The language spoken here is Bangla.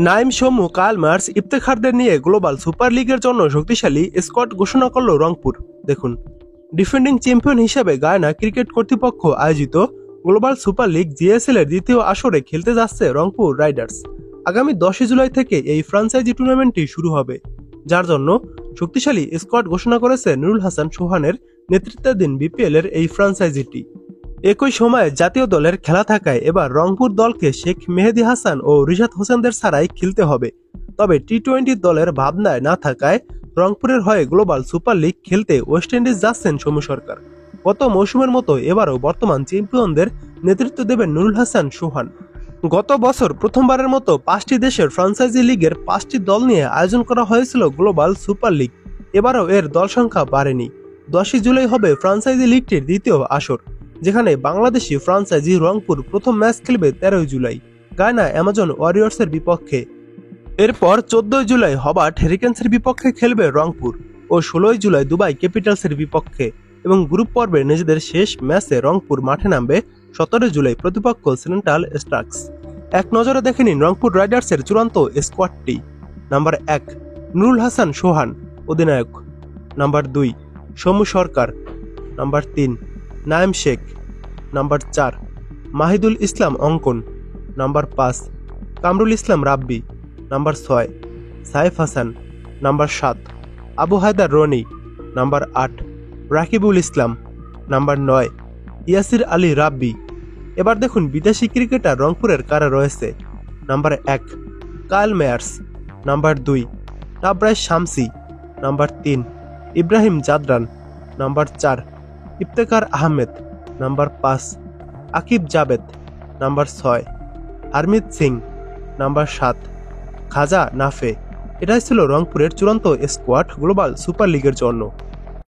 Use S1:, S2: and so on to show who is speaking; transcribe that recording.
S1: নাইম শম্মু, কার্ল মার্স, ইফতেখারদের নিয়ে গ্লোবাল সুপার লিগের জন্য শক্তিশালী স্কোয়াড ঘোষণা করল রংপুর। দেখুন, ডিফেন্ডিং চ্যাম্পিয়ন হিসেবে গায়ানা ক্রিকেট কর্তৃপক্ষ আয়োজিত গ্লোবাল সুপার লিগ জিএসএল এর দ্বিতীয় আসরে খেলতে যাচ্ছে রংপুর রাইডার্স। আগামী 10 জুলাই থেকে এই ফ্র্যাঞ্চাইজি টুর্নামেন্টটি শুরু হবে, যার জন্য শক্তিশালী স্কোয়াড ঘোষণা করেছে নুরুল হাসান সোহানের নেতৃত্বাধীন বিপিএল এর এই ফ্র্যাঞ্চাইজিটি। একই সময়ে জাতীয় দলের খেলা থাকায় এবার রংপুর দলকে শেখ মেহেদী হাসান ও রিশাদ হোসেনদের ছাড়াই খেলতে হবে। তবে টি-20 দলের ভাবনায় না থাকায় রংপুরের হয়ে গ্লোবাল সুপার লিগ খেলতে ওয়েস্ট ইন্ডিজ যাচ্ছেন সৌম্য সরকার। গত মৌসুমের মতো এবারও বর্তমান চ্যাম্পিয়নদের নেতৃত্ব দেবেন নুরুল হাসান সোহান। গত বছর প্রথমবারের মতো 5টি দেশের ফ্র্যাঞ্চাইজি লিগের 5টি দল নিয়ে আয়োজন করা হয়েছিল গ্লোবাল সুপার লিগ। এবারও এর দল সংখ্যা বাড়েনি। 10 জুলাই হবে ফ্র্যাঞ্চাইজি লিগটির দ্বিতীয় আসর, যেখানে বাংলাদেশি ফ্র্যাঞ্চাইজি রংপুর প্রথম ম্যাচ খেলবে 13 জুলাই গায়ানা অ্যামাজন ওয়ারিয়র্সের বিপক্ষে। এরপর 14 জুলাই হবার্ট হেরিকেন্সের বিপক্ষে খেলবে রংপুর ও 16 জুলাই দুবাই ক্যাপিটালসের বিপক্ষে। এবং গ্রুপ পর্বে নিজেদের শেষ ম্যাচে রংপুর মাঠে নামবে 17 জুলাই প্রতিপক্ষ সেন্ট্রাল স্টার্কস। এক নজরে দেখে নিন রংপুর রাইডার্সের চূড়ান্ত স্কোয়াডটি। নাম্বার 1 নুরুল হাসান সোহান, অধিনায়ক। Number 2 Soumya Sarkar. Number 3 Naim Sheikh. Number 4 Mahidul Islam Ankon. Number 5 Kamrul Islam Rabbi. Number 6 Saif Hasan. Number 7 Abu Haider Rony. Number 8 Rakibul Islam. Number 9 Yasir Ali Rabbi. এবার দেখুন বিদেশি ক্রিকেটার রংপুরের কারা রয়েছে। Number 1 Kyle Mayers. Number 2 Tabraiz Shamsi. Number 3 Ibrahim Zadran. Number 4 Iftikhar Ahmed. Number 5 Aqib Javed. Number 6 Harmeet Singh. Number 7 Khawaja Nafay. এটাই ছিল রংপুরের চূড়ান্ত স্কোয়াড গ্লোবাল সুপার লিগের জন্য।